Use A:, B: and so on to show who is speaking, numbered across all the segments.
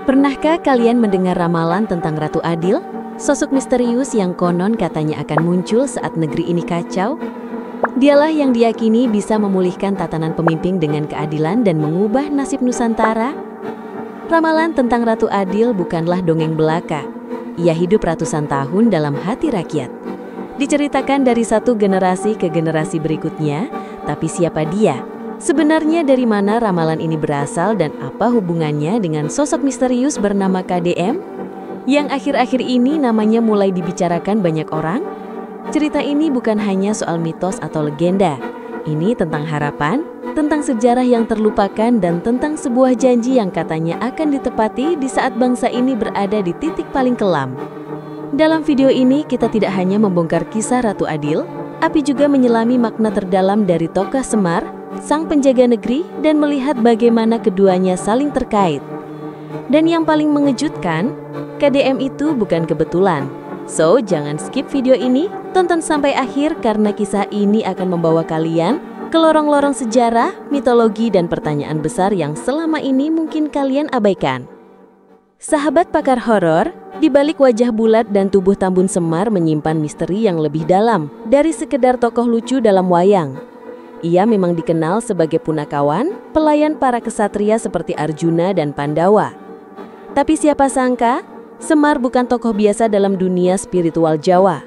A: Pernahkah kalian mendengar ramalan tentang Ratu Adil? Sosok misterius yang konon katanya akan muncul saat negeri ini kacau. Dialah yang diyakini bisa memulihkan tatanan pemimpin dengan keadilan dan mengubah nasib Nusantara. Ramalan tentang Ratu Adil bukanlah dongeng belaka. Ia hidup ratusan tahun dalam hati rakyat. Diceritakan dari satu generasi ke generasi berikutnya, tapi siapa dia? Sebenarnya dari mana ramalan ini berasal dan apa hubungannya dengan sosok misterius bernama KDM? Yang akhir-akhir ini namanya mulai dibicarakan banyak orang? Cerita ini bukan hanya soal mitos atau legenda. Ini tentang harapan, tentang sejarah yang terlupakan, dan tentang sebuah janji yang katanya akan ditepati di saat bangsa ini berada di titik paling kelam. Dalam video ini kita tidak hanya membongkar kisah Ratu Adil, tapi juga menyelami makna terdalam dari tokoh Semar, sang penjaga negeri, dan melihat bagaimana keduanya saling terkait. Dan yang paling mengejutkan, KDM itu bukan kebetulan. So, jangan skip video ini, tonton sampai akhir karena kisah ini akan membawa kalian ke lorong-lorong sejarah, mitologi, dan pertanyaan besar yang selama ini mungkin kalian abaikan. Sahabat pakar horor, di balik wajah bulat dan tubuh Tambun Semar menyimpan misteri yang lebih dalam dari sekedar tokoh lucu dalam wayang. Ia memang dikenal sebagai punakawan, pelayan para kesatria seperti Arjuna dan Pandawa. Tapi siapa sangka, Semar bukan tokoh biasa dalam dunia spiritual Jawa.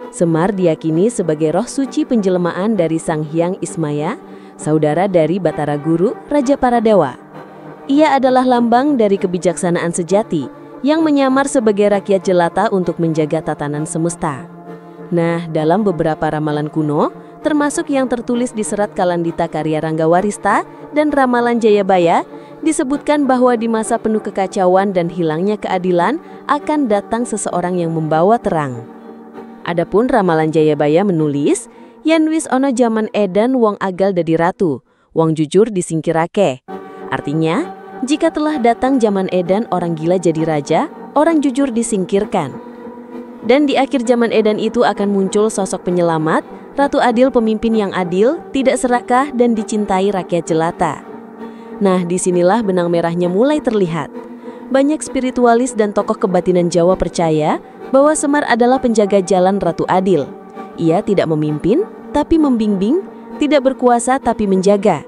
A: Semar diyakini sebagai roh suci penjelmaan dari Sang Hyang Ismaya, saudara dari Batara Guru, Raja para Dewa. Ia adalah lambang dari kebijaksanaan sejati yang menyamar sebagai rakyat jelata untuk menjaga tatanan semesta. Nah, dalam beberapa ramalan kuno, termasuk yang tertulis di Serat Kalandita karya Ranggawarista dan Ramalan Jayabaya, disebutkan bahwa di masa penuh kekacauan dan hilangnya keadilan akan datang seseorang yang membawa terang. Adapun Ramalan Jayabaya menulis, yen wis ono jaman edan wong agal dadi ratu, wong jujur disingkirake. Artinya, jika telah datang zaman edan orang gila jadi raja, orang jujur disingkirkan. Dan di akhir zaman edan itu akan muncul sosok penyelamat, Ratu Adil, pemimpin yang adil, tidak serakah, dan dicintai rakyat jelata. Nah, disinilah benang merahnya mulai terlihat. Banyak spiritualis dan tokoh kebatinan Jawa percaya bahwa Semar adalah penjaga jalan Ratu Adil. Ia tidak memimpin, tapi membimbing, tidak berkuasa, tapi menjaga.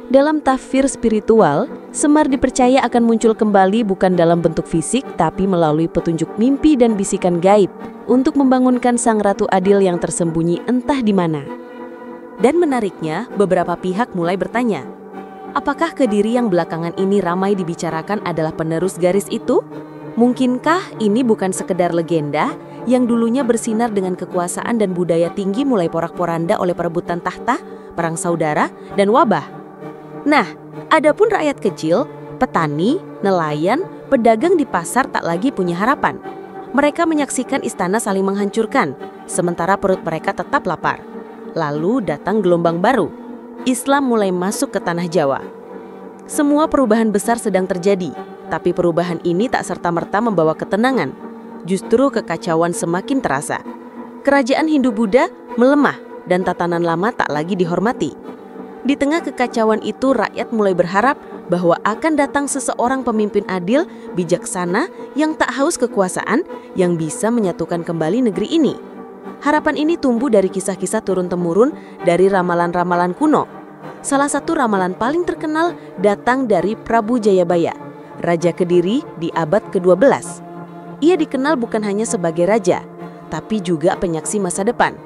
A: Dalam tafsir spiritual, Semar dipercaya akan muncul kembali bukan dalam bentuk fisik, tapi melalui petunjuk mimpi dan bisikan gaib untuk membangunkan Sang Ratu Adil yang tersembunyi entah di mana. Dan menariknya, beberapa pihak mulai bertanya, apakah Kediri yang belakangan ini ramai dibicarakan adalah penerus garis itu? Mungkinkah ini bukan sekedar legenda yang dulunya bersinar dengan kekuasaan dan budaya tinggi mulai porak-poranda oleh perebutan tahta, perang saudara, dan wabah? Nah, adapun rakyat kecil, petani, nelayan, pedagang di pasar tak lagi punya harapan. Mereka menyaksikan istana saling menghancurkan, sementara perut mereka tetap lapar. Lalu datang gelombang baru. Islam mulai masuk ke tanah Jawa. Semua perubahan besar sedang terjadi, tapi perubahan ini tak serta-merta membawa ketenangan. Justru kekacauan semakin terasa. Kerajaan Hindu-Buddha melemah dan tatanan lama tak lagi dihormati. Di tengah kekacauan itu, rakyat mulai berharap bahwa akan datang seseorang pemimpin adil, bijaksana, yang tak haus kekuasaan, yang bisa menyatukan kembali negeri ini. Harapan ini tumbuh dari kisah-kisah turun-temurun dari ramalan-ramalan kuno. Salah satu ramalan paling terkenal datang dari Prabu Jayabaya, Raja Kediri di abad ke-12. Ia dikenal bukan hanya sebagai raja, tapi juga penyaksi masa depan.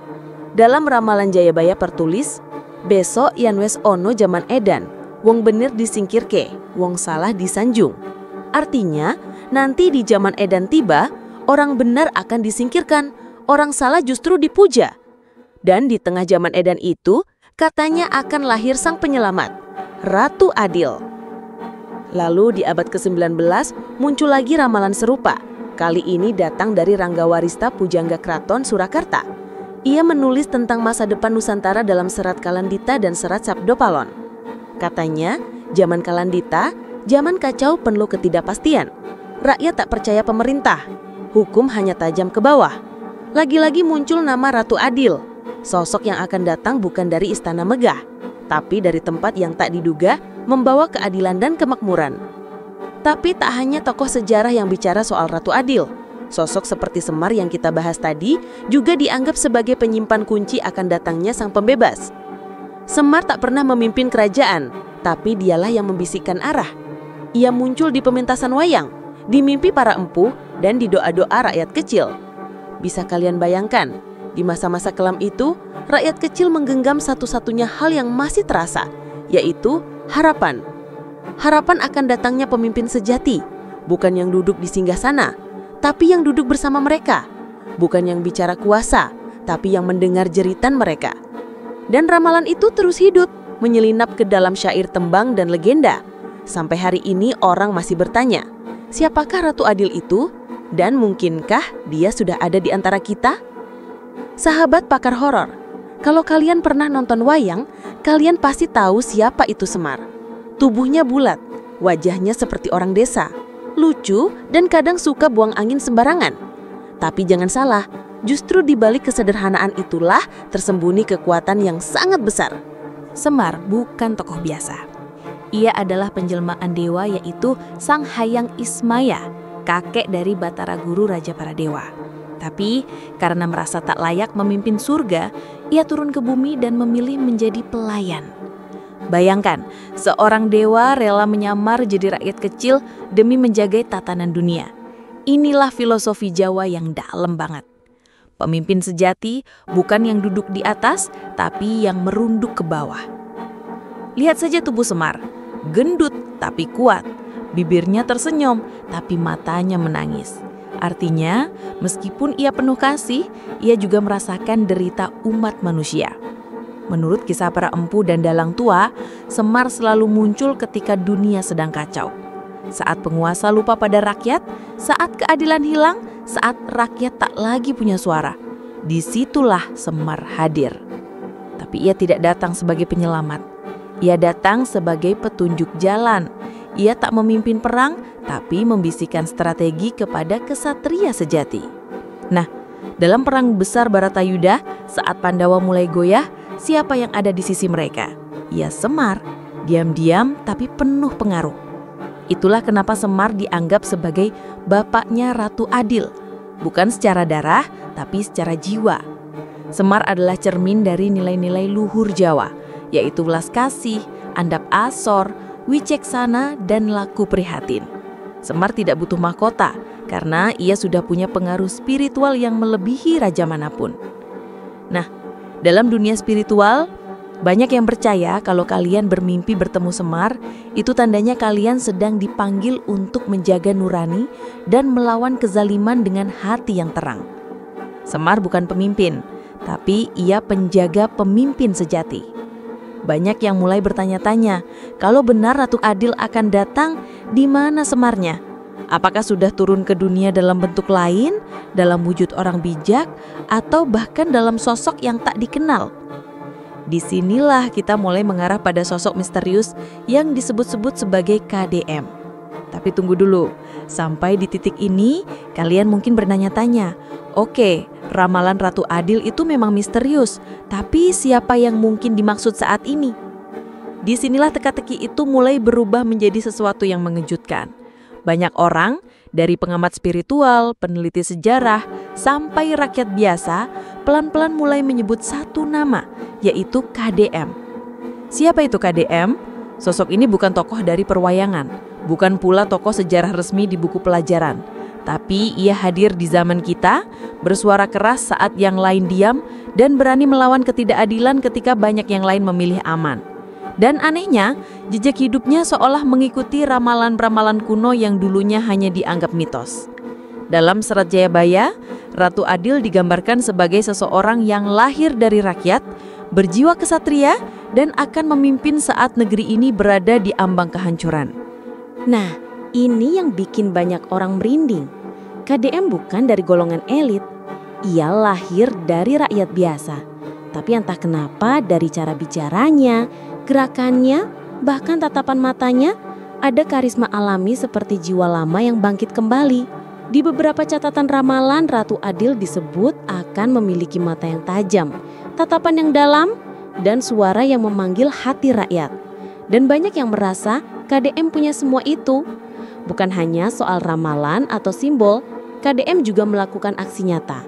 A: Dalam Ramalan Jayabaya tertulis, besok yan wes ono zaman edan, wong bener disingkirke, wong salah disanjung. Artinya, nanti di zaman edan tiba, orang benar akan disingkirkan, orang salah justru dipuja. Dan di tengah zaman edan itu, katanya akan lahir sang penyelamat, Ratu Adil. Lalu di abad ke-19 muncul lagi ramalan serupa. Kali ini datang dari Ranggawarista Pujangga Kraton Surakarta. Ia menulis tentang masa depan Nusantara dalam Serat Kalandita dan Serat Sabdopalon. Katanya, zaman Kalandita, zaman kacau penuh ketidakpastian. Rakyat tak percaya pemerintah. Hukum hanya tajam ke bawah. Lagi-lagi muncul nama Ratu Adil. Sosok yang akan datang bukan dari istana megah, tapi dari tempat yang tak diduga membawa keadilan dan kemakmuran. Tapi tak hanya tokoh sejarah yang bicara soal Ratu Adil. Sosok seperti Semar yang kita bahas tadi juga dianggap sebagai penyimpan kunci akan datangnya sang pembebas. Semar tak pernah memimpin kerajaan, tapi dialah yang membisikkan arah. Ia muncul di pementasan wayang, di mimpi para empu, dan di doa-doa rakyat kecil. Bisa kalian bayangkan, di masa-masa kelam itu, rakyat kecil menggenggam satu-satunya hal yang masih terasa, yaitu harapan. Harapan akan datangnya pemimpin sejati, bukan yang duduk di singgasana, tapi yang duduk bersama mereka. Bukan yang bicara kuasa, tapi yang mendengar jeritan mereka. Dan ramalan itu terus hidup, menyelinap ke dalam syair tembang dan legenda. Sampai hari ini orang masih bertanya, siapakah Ratu Adil itu? Dan mungkinkah dia sudah ada di antara kita? Sahabat pakar horor, kalau kalian pernah nonton wayang, kalian pasti tahu siapa itu Semar. Tubuhnya bulat, wajahnya seperti orang desa, lucu dan kadang suka buang angin sembarangan. Tapi jangan salah, justru di balik kesederhanaan itulah tersembunyi kekuatan yang sangat besar.
B: Semar bukan tokoh biasa. Ia adalah penjelmaan dewa, yaitu Sang Hyang Ismaya, kakek dari Batara Guru Raja para Dewa. Tapi karena merasa tak layak memimpin surga, ia turun ke bumi dan memilih menjadi pelayan. Bayangkan, seorang dewa rela menyamar jadi rakyat kecil demi menjaga tatanan dunia. Inilah filosofi Jawa yang dalam banget. Pemimpin sejati bukan yang duduk di atas, tapi yang merunduk ke bawah. Lihat saja tubuh Semar, gendut tapi kuat. Bibirnya tersenyum, tapi matanya menangis. Artinya, meskipun ia penuh kasih, ia juga merasakan derita umat manusia. Menurut kisah para empu dan dalang tua, Semar selalu muncul ketika dunia sedang kacau. Saat penguasa lupa pada rakyat, saat keadilan hilang, saat rakyat tak lagi punya suara. Disitulah Semar hadir. Tapi ia tidak datang sebagai penyelamat. Ia datang sebagai petunjuk jalan. Ia tak memimpin perang, tapi membisikkan strategi kepada kesatria sejati. Nah, dalam perang besar Baratayuda, saat Pandawa mulai goyah, siapa yang ada di sisi mereka? Ya Semar, diam-diam tapi penuh pengaruh. Itulah kenapa Semar dianggap sebagai bapaknya Ratu Adil. Bukan secara darah, tapi secara jiwa. Semar adalah cermin dari nilai-nilai luhur Jawa, yaitu welas kasih, andap asor, wiceksana, dan laku prihatin. Semar tidak butuh mahkota, karena ia sudah punya pengaruh spiritual yang melebihi raja manapun. Nah, dalam dunia spiritual, banyak yang percaya kalau kalian bermimpi bertemu Semar, itu tandanya kalian sedang dipanggil untuk menjaga nurani dan melawan kezaliman dengan hati yang terang. Semar bukan pemimpin, tapi ia penjaga pemimpin sejati. Banyak yang mulai bertanya-tanya, kalau benar Ratu Adil akan datang, di mana Semarnya? Apakah sudah turun ke dunia dalam bentuk lain, dalam wujud orang bijak, atau bahkan dalam sosok yang tak dikenal? Disinilah kita mulai mengarah pada sosok misterius yang disebut-sebut sebagai KDM. Tapi tunggu dulu, sampai di titik ini kalian mungkin bertanya-tanya, oke, ramalan Ratu Adil itu memang misterius, tapi siapa yang mungkin dimaksud saat ini? Disinilah teka-teki itu mulai berubah menjadi sesuatu yang mengejutkan. Banyak orang, dari pengamat spiritual, peneliti sejarah, sampai rakyat biasa, pelan-pelan mulai menyebut satu nama, yaitu KDM. Siapa itu KDM? Sosok ini bukan tokoh dari perwayangan, bukan pula tokoh sejarah resmi di buku pelajaran. Tapi ia hadir di zaman kita, bersuara keras saat yang lain diam, dan berani melawan ketidakadilan ketika banyak yang lain memilih aman. Dan anehnya, jejak hidupnya seolah mengikuti ramalan-ramalan kuno yang dulunya hanya dianggap mitos. Dalam Serat Jayabaya, Ratu Adil digambarkan sebagai seseorang yang lahir dari rakyat, berjiwa kesatria, dan akan memimpin saat negeri ini berada di ambang kehancuran.
A: Nah, ini yang bikin banyak orang merinding. KDM bukan dari golongan elit. Ia lahir dari rakyat biasa. Tapi entah kenapa dari cara bicaranya, gerakannya, bahkan tatapan matanya, ada karisma alami seperti jiwa lama yang bangkit kembali. Di beberapa catatan ramalan, Ratu Adil disebut akan memiliki mata yang tajam, tatapan yang dalam, dan suara yang memanggil hati rakyat. Dan banyak yang merasa KDM punya semua itu. Bukan hanya soal ramalan atau simbol, KDM juga melakukan aksi nyata.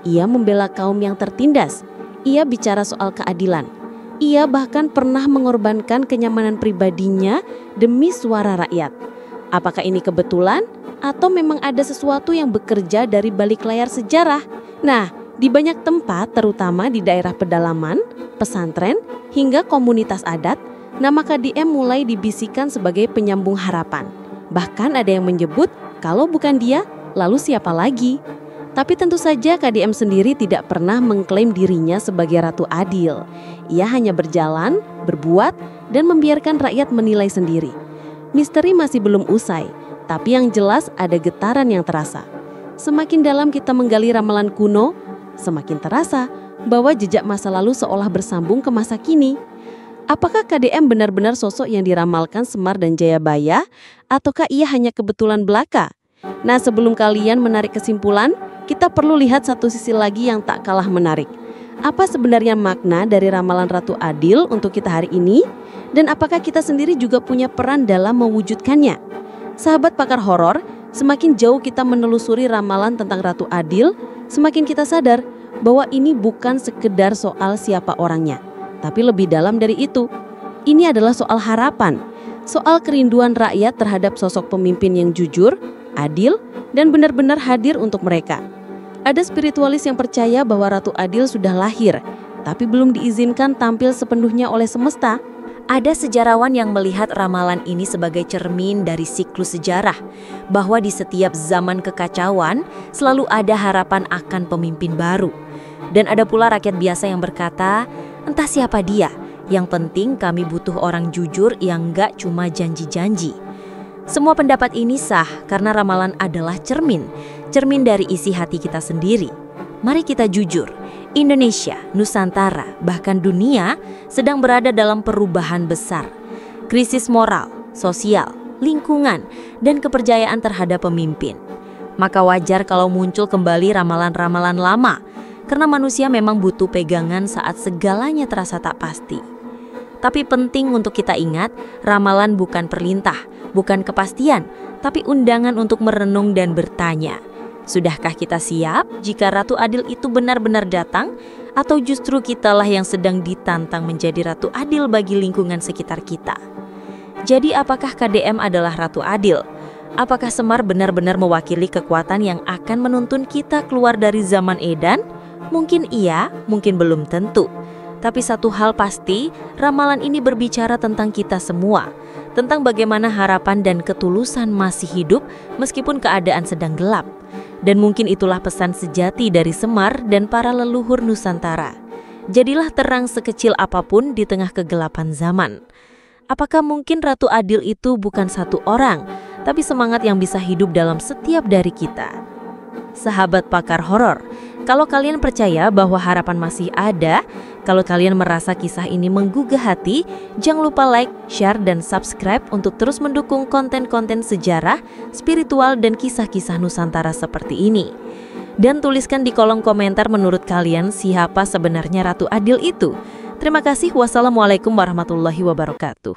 A: Ia membela kaum yang tertindas. Ia bicara soal keadilan. Ia bahkan pernah mengorbankan kenyamanan pribadinya demi suara rakyat. Apakah ini kebetulan atau memang ada sesuatu yang bekerja dari balik layar sejarah? Nah, di banyak tempat, terutama di daerah pedalaman, pesantren, hingga komunitas adat, nama KDM mulai dibisikkan sebagai penyambung harapan. Bahkan ada yang menyebut, kalau bukan dia, lalu siapa lagi? Tapi tentu saja KDM sendiri tidak pernah mengklaim dirinya sebagai Ratu Adil. Ia hanya berjalan, berbuat, dan membiarkan rakyat menilai sendiri. Misteri masih belum usai, tapi yang jelas ada getaran yang terasa. Semakin dalam kita menggali ramalan kuno, semakin terasa bahwa jejak masa lalu seolah bersambung ke masa kini. Apakah KDM benar-benar sosok yang diramalkan Semar dan Jayabaya, ataukah ia hanya kebetulan belaka? Nah, sebelum kalian menarik kesimpulan, kita perlu lihat satu sisi lagi yang tak kalah menarik. Apa sebenarnya makna dari ramalan Ratu Adil untuk kita hari ini? Dan apakah kita sendiri juga punya peran dalam mewujudkannya? Sahabat pakar horor, semakin jauh kita menelusuri ramalan tentang Ratu Adil, semakin kita sadar bahwa ini bukan sekedar soal siapa orangnya, tapi lebih dalam dari itu. Ini adalah soal harapan, soal kerinduan rakyat terhadap sosok pemimpin yang jujur, adil, dan benar-benar hadir untuk mereka. Ada spiritualis yang percaya bahwa Ratu Adil sudah lahir, tapi belum diizinkan tampil sepenuhnya oleh semesta.
B: Ada sejarawan yang melihat ramalan ini sebagai cermin dari siklus sejarah, bahwa di setiap zaman kekacauan selalu ada harapan akan pemimpin baru. Dan ada pula rakyat biasa yang berkata, entah siapa dia, yang penting kami butuh orang jujur yang gak cuma janji-janji. Semua pendapat ini sah karena ramalan adalah cermin dari isi hati kita sendiri. Mari kita jujur, Indonesia, Nusantara, bahkan dunia sedang berada dalam perubahan besar. Krisis moral, sosial, lingkungan, dan kepercayaan terhadap pemimpin. Maka wajar kalau muncul kembali ramalan-ramalan lama, karena manusia memang butuh pegangan saat segalanya terasa tak pasti. Tapi penting untuk kita ingat, ramalan bukan perintah, bukan kepastian, tapi undangan untuk merenung dan bertanya. Sudahkah kita siap jika Ratu Adil itu benar-benar datang? Atau justru kitalah yang sedang ditantang menjadi Ratu Adil bagi lingkungan sekitar kita? Jadi apakah KDM adalah Ratu Adil? Apakah Semar benar-benar mewakili kekuatan yang akan menuntun kita keluar dari zaman edan? Mungkin iya, mungkin belum tentu. Tapi satu hal pasti, ramalan ini berbicara tentang kita semua. Tentang bagaimana harapan dan ketulusan masih hidup meskipun keadaan sedang gelap. Dan mungkin itulah pesan sejati dari Semar dan para leluhur Nusantara. Jadilah terang sekecil apapun di tengah kegelapan zaman. Apakah mungkin Ratu Adil itu bukan satu orang, tapi semangat yang bisa hidup dalam setiap dari kita? Sahabat pakar horor, kalau kalian percaya bahwa harapan masih ada, kalau kalian merasa kisah ini menggugah hati, jangan lupa like, share, dan subscribe untuk terus mendukung konten-konten sejarah, spiritual, dan kisah-kisah Nusantara seperti ini. Dan tuliskan di kolom komentar menurut kalian siapa sebenarnya Ratu Adil itu. Terima kasih. Wassalamualaikum warahmatullahi wabarakatuh.